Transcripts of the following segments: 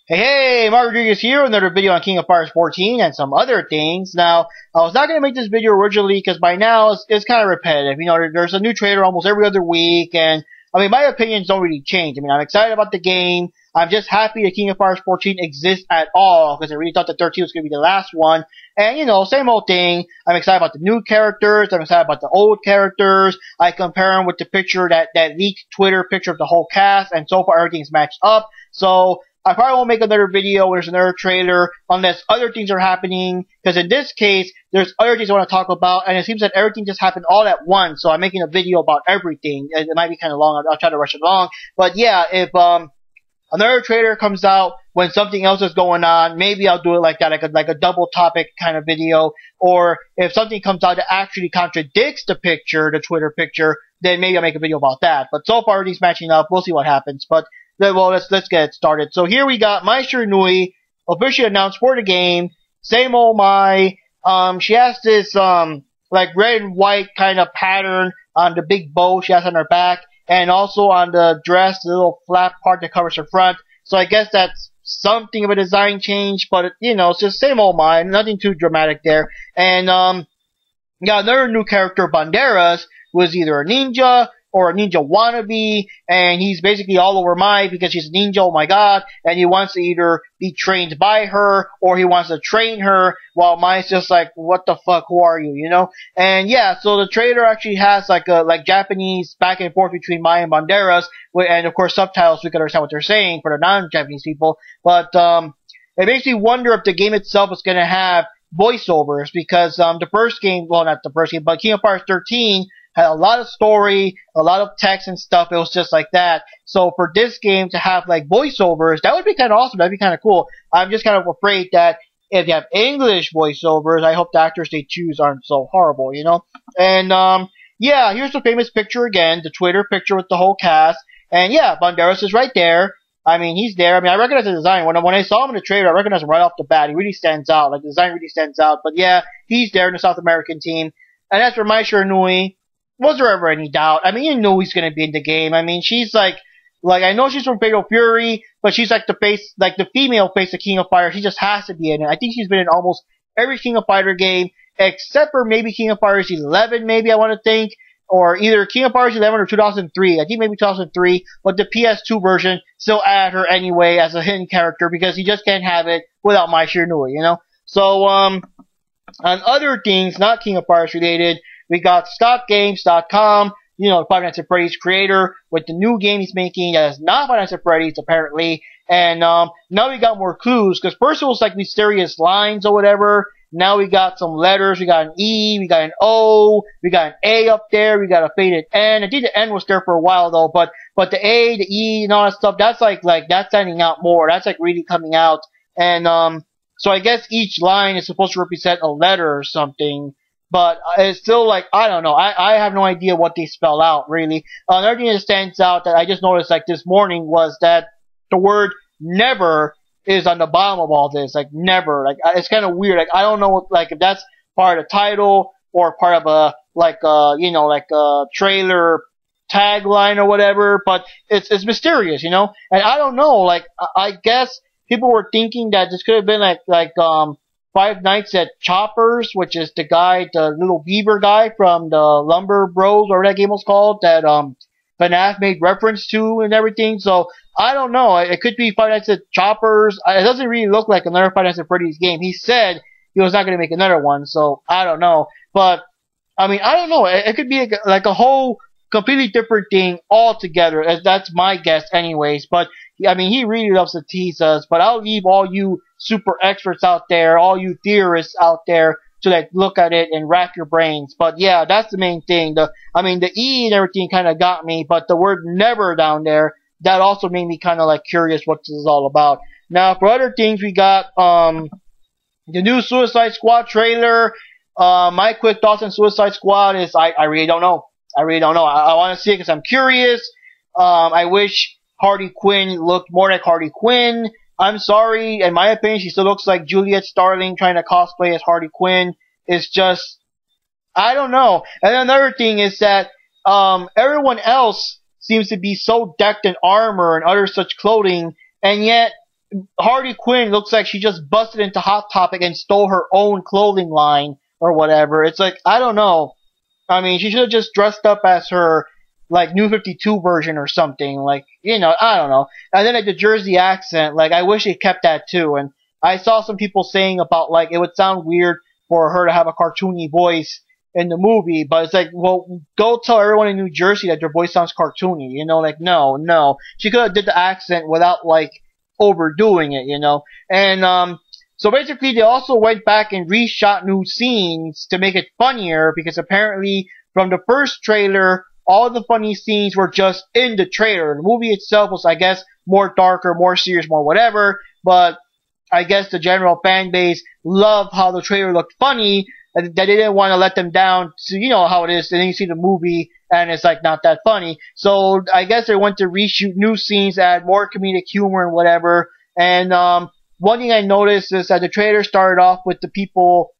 Hey, Mark Rodriguez here, another video on King of Fighters 14 and some other things. Now, I was not going to make this video originally because by now it's kind of repetitive. You know, there's a new trailer almost every other week, and I mean, my opinions don't really change. I mean, I'm excited about the game. I'm just happy that King of Fighters 14 exists at all because I really thought that 13 was going to be the last one. And, you know, same old thing. I'm excited about the new characters. I'm excited about the old characters. I compare them with the picture, that leaked Twitter picture of the whole cast, and so far everything's matched up. So, I probably won't make another video where there's another trailer unless other things are happening, because in this case, there's other things I want to talk about, and it seems that everything just happened all at once, so I'm making a video about everything. It might be kind of long, I'll try to rush it along, but yeah, if another trailer comes out when something else is going on, maybe I'll do it like that, like a double topic kind of video, or if something comes out that actually contradicts the picture, the Twitter picture, then maybe I'll make a video about that. But so far, everything's matching up, we'll see what happens, but well, let's get it started. So here we got Mai Nui officially announced for the game. Same old Mai. She has this like red and white kind of pattern on the big bow she has on her back, and also on the dress, the little flap part that covers her front. So I guess that's something of a design change, but you know, it's just same old Mai, nothing too dramatic there. And yeah, another new character, Banderas, was either a ninja or a ninja wannabe, and he's basically all over Mai because she's a ninja, oh my god, and he wants to either be trained by her, or he wants to train her, while Mai's just like, what the fuck, who are you, you know? And yeah, so the trailer actually has like Japanese back and forth between Mai and Banderas, and of course subtitles so we can understand what they're saying for the non-Japanese people, but it makes me wonder if the game itself is going to have voiceovers, because the first game, well not the first game, but King of Fighters 13 had a lot of story, a lot of text and stuff. It was just like that. So for this game to have like voiceovers, that would be kind of awesome. That'd be kind of cool. I'm just kind of afraid that if you have English voiceovers, I hope the actors they choose aren't so horrible, you know? And yeah, here's the famous picture again, the Twitter picture with the whole cast. And yeah, Banderas is right there. I mean, he's there. I mean, I recognize the design. When I saw him in the trailer, I recognized him right off the bat. He really stands out. Like, the design really stands out. But yeah, he's there in the South American team. And as for Mai Nui, was there ever any doubt? I mean, you knew he's gonna be in the game. I mean, she's like I know she's from Fatal Fury, but she's like the face, like the female face of King of Fighters. She just has to be in it. I think she's been in almost every King of Fighter game, except for maybe King of Fighters 11, maybe I want to think, or either King of Fighters 11 or 2003. I think maybe 2003, but the PS2 version still added her anyway as a hidden character because you just can't have it without Mai Nui, you know? So, on other things, not King of Fighters related, we got Scottgames.com, you know, Five Nights at Freddy's creator, with the new game he's making that is not Five Nights at Freddy's, apparently. And now we got more clues, because first it was like mysterious lines or whatever. Now we got some letters. We got an E, we got an O, we got an A up there, we got a faded N. I think the N was there for a while though, but the A, the E, and all that stuff, that's like that's standing out more. That's like really coming out. And so I guess each line is supposed to represent a letter or something. But it's still like, I don't know. I have no idea what they spell out, really. Another thing that stands out that I just noticed, like, this morning was that the word never is on the bottom of all this. Like, never. Like, it's kind of weird. Like, I don't know, like, if that's part of the title or part of a, you know, like a trailer tagline or whatever. But it's mysterious, you know? And I don't know. Like, I guess people were thinking that this could have been Five Nights at Choppers, which is the guy, the little beaver guy from the Lumber Bros, or that game was called, that FNAF made reference to and everything. So, I don't know. It could be Five Nights at Choppers. It doesn't really look like another Five Nights at Freddy's game. He said he was not going to make another one, so I don't know. But, I mean, I don't know. It could be like a whole completely different thing altogether. That's my guess anyways. But, I mean, he really loves to tease us. But I'll leave all you super experts out there, all you theorists out there, to like look at it and rack your brains. But yeah, that's the main thing. The E and everything kind of got me, but the word never down there, that also made me kind of like curious what this is all about. Now for other things, we got the new Suicide Squad trailer. My quick thoughts on Suicide Squad is I really don't know. I want to see it because I'm curious. I wish Harley Quinn looked more like Harley Quinn. I'm sorry, in my opinion, she still looks like Juliet Starling trying to cosplay as Harley Quinn. It's just, I don't know. And another thing is that everyone else seems to be so decked in armor and other such clothing, and yet Harley Quinn looks like she just busted into Hot Topic and stole her own clothing line or whatever. It's like, I don't know. I mean, she should have just dressed up as her, like, New 52 version or something. Like, I don't know. And then, like, the Jersey accent, like, I wish they kept that too. And I saw some people saying about, like, it would sound weird for her to have a cartoony voice in the movie, but it's like, well, go tell everyone in New Jersey that their voice sounds cartoony, like, no. She could have did the accent without, like, overdoing it, and, so basically they also went back and reshot new scenes to make it funnier, because apparently from the first trailer, all the funny scenes were just in the trailer. The movie itself was, I guess, more darker, more serious, more whatever, but I guess the general fan base loved how the trailer looked funny, that they didn't want to let them down to, how it is, and then you see the movie, and it's like not that funny. So I guess they went to reshoot new scenes, add more comedic humor and whatever, and one thing I noticed is that the trailer started off with the people,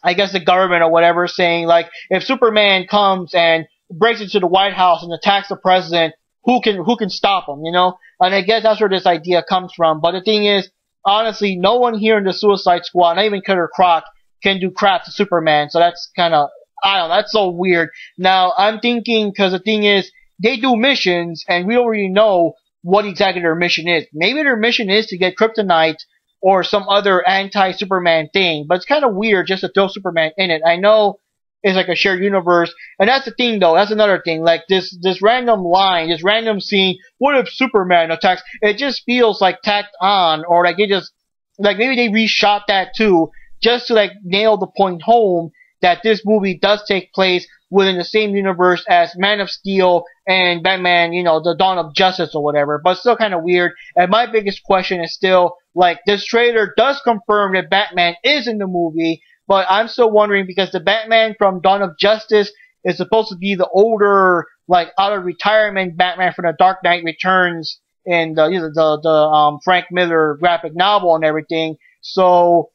I guess the government or whatever, saying, like, if Superman comes and breaks into the White House and attacks the president, who can stop him, And I guess that's where this idea comes from. But the thing is, honestly, no one here in the Suicide Squad, not even Killer Croc, can do crap to Superman. So that's kind of, I don't know, that's so weird. Now, I'm thinking, because the thing is, they do missions, and we don't really know what exactly their mission is. Maybe their mission is to get kryptonite or some other anti-Superman thing, but it's kind of weird just to throw Superman in it. I know it's like a shared universe, and that's the thing though, that's another thing, like this random line, this random scene, what if Superman attacks, it just feels like tacked on, or like it just, like maybe they reshot that too, just to like nail the point home that this movie does take place within the same universe as Man of Steel and Batman, the Dawn of Justice or whatever, but still kind of weird. And my biggest question is still, like, this trailer does confirm that Batman is in the movie, but I'm still wondering, because the Batman from Dawn of Justice is supposed to be the older, like, out of retirement Batman from the Dark Knight Returns in the Frank Miller graphic novel and everything. So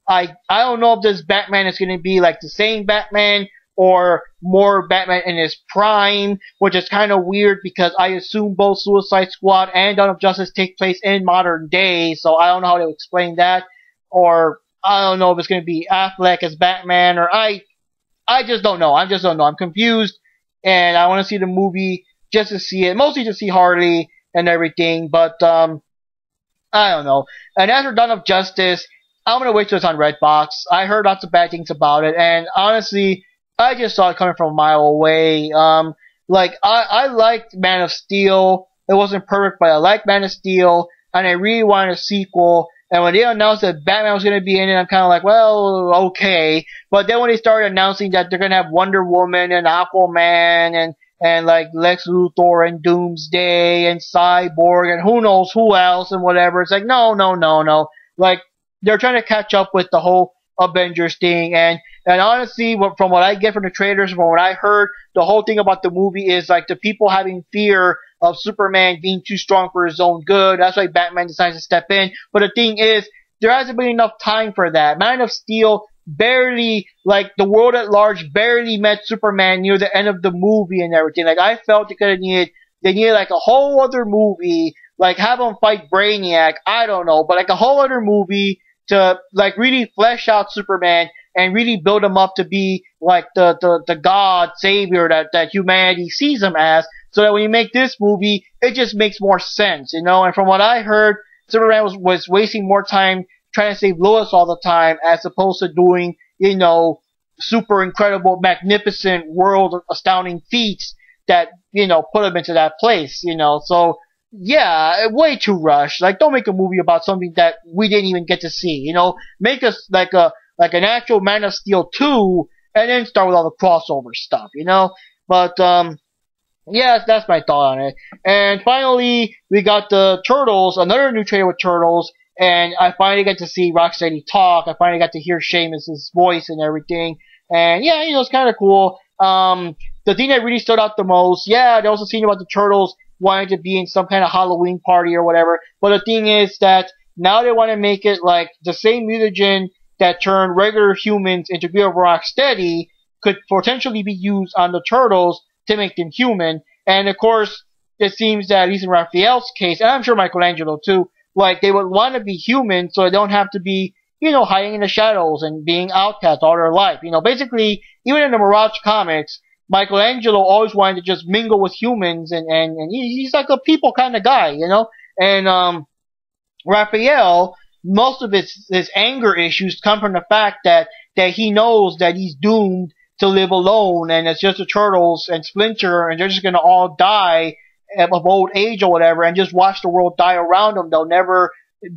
I don't know if this Batman is going to be like the same Batman or more Batman in his prime, which is kind of weird because I assume both Suicide Squad and Dawn of Justice take place in modern day, so I don't know how to explain that, or I don't know if it's going to be Affleck as Batman, or I just don't know. I just don't know. I'm confused, and I want to see the movie just to see it, mostly to see Harley and everything, but I don't know. And as for Dawn of Justice, I'm going to wait till it's on Redbox. I heard lots of bad things about it, and honestly, I just saw it coming from a mile away. I liked Man of Steel. It wasn't perfect, but I liked Man of Steel, and I really wanted a sequel. And when they announced that Batman was going to be in it, I'm kind of like, well, okay. But then when they started announcing that they're going to have Wonder Woman and Aquaman and like Lex Luthor and Doomsday and Cyborg and who knows who else and whatever, it's like, no. Like, they're trying to catch up with the whole Avengers thing, and honestly, from what I get from the trailers, from what I heard, the whole thing about the movie is like the people having fear of Superman being too strong for his own good. That's why Batman decides to step in. But the thing is, there hasn't been enough time for that. Man of Steel barely, like, the world at large barely met Superman near the end of the movie and everything. Like, I felt they needed like a whole other movie, like have him fight Brainiac, I don't know, but like a whole other movie to like really flesh out Superman and really build him up to be like the god savior that humanity sees him as, so that when you make this movie, it just makes more sense, And from what I heard, Superman was wasting more time trying to save Lois all the time as opposed to doing, super incredible, magnificent, world astounding feats that, put him into that place, So yeah, way too rushed. Like, don't make a movie about something that we didn't even get to see. Make us like an actual Man of Steel 2, and then start with all the crossover stuff. But yeah, that's my thought on it. And finally, we got the Turtles, another new trailer with Turtles, and I finally got to see Rocksteady talk. I finally got to hear Sheamus' voice and everything. And yeah, it's kind of cool. The thing that really stood out the most, yeah, they also seen about the Turtles wanting to be in some kind of Halloween party or whatever. But the thing is that now they want to make it like the same mutagen that turned regular humans into real Rocksteady could potentially be used on the Turtles to make them human. And of course, it seems that at least in Raphael's case, and I'm sure Michelangelo too, like they would want to be human so they don't have to be, you know, hiding in the shadows and being outcasts all their life. You know, basically, even in the Mirage comics, Michelangelo always wanted to just mingle with humans, and he's like a people kind of guy, you know? And, Raphael, most of his anger issues come from the fact that he knows that he's doomed to live alone, and it's just the Turtles and Splinter, and they're just gonna all die of old age or whatever, and just watch the world die around them. They'll never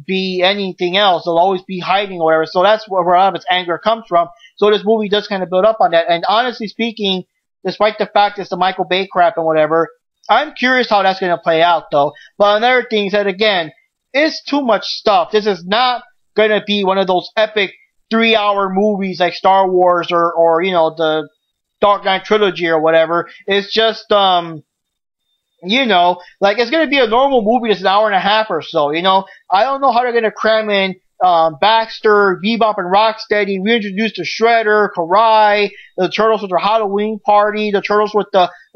be anything else. They'll always be hiding or whatever. So that's where a lot of its anger comes from. So this movie does kind of build up on that. And honestly speaking, despite the fact it's the Michael Bay crap and whatever, I'm curious how that's gonna play out though. But another thing is that again, it's too much stuff. This is not gonna be one of those epic 3-hour movies like Star Wars or you know, the Dark Knight trilogy or whatever. It's just, you know, like it's gonna be a normal movie that's an hour and a half or so, you know. I don't know how they're gonna cram in, Baxter, Bebop and Rocksteady, reintroduce the Shredder, Karai, the Turtles with their Halloween party, the Turtles with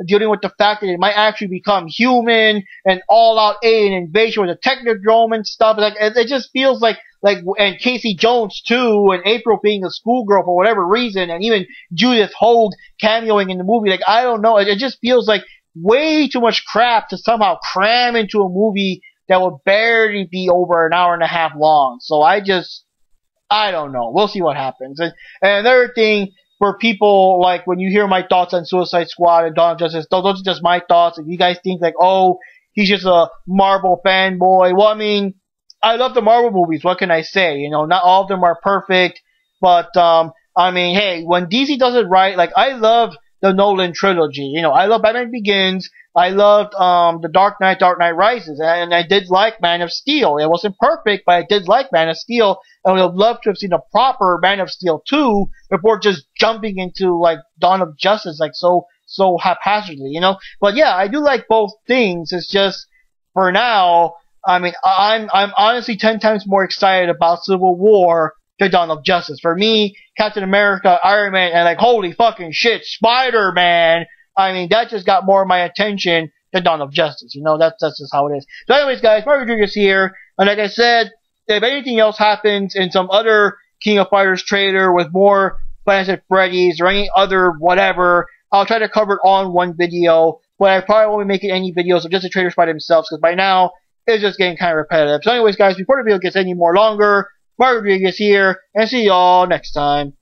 dealing with the fact that they might actually become human, and all-out alien invasion with the Technodrome and stuff. Like, it just feels like, and Casey Jones too, and April being a schoolgirl for whatever reason, and even Judith Holt cameoing in the movie. Like, I don't know, it just feels like way too much crap to somehow cram into a movie that will barely be over an hour and a half long. So I don't know. We'll see what happens. And another thing for people, like, when you hear my thoughts on Suicide Squad and Dawn of Justice, those are just my thoughts. If you guys think like, oh, he's just a Marvel fanboy, well, I mean, I love the Marvel movies. What can I say? You know, not all of them are perfect, but, I mean, hey, when DC does it right, like, I love the Nolan trilogy. You know, I love Batman Begins. I loved the Dark Knight Rises, and I did like Man of Steel. It wasn't perfect, but I did like Man of Steel, and I would have loved to have seen a proper Man of Steel 2 before just jumping into like Dawn of Justice like so haphazardly, you know. But yeah, I do like both things. It's just for now, I mean, I'm honestly 10 times more excited about Civil War than Dawn of Justice. For me, Captain America, Iron Man, and like holy fucking shit, Spider-Man. I mean, that just got more of my attention than Dawn of Justice. You know, that's just how it is. So anyways, guys, Mario Rodriguez here. And like I said, if anything else happens in some other King of Fighters trailer with more Planet Freddy's or any other whatever, I'll try to cover it all in one video. But I probably won't be making any videos of just the trailers by themselves, because by now, it's just getting kind of repetitive. So anyways, guys, before the video gets any more longer, Mario Rodriguez here, and see y'all next time.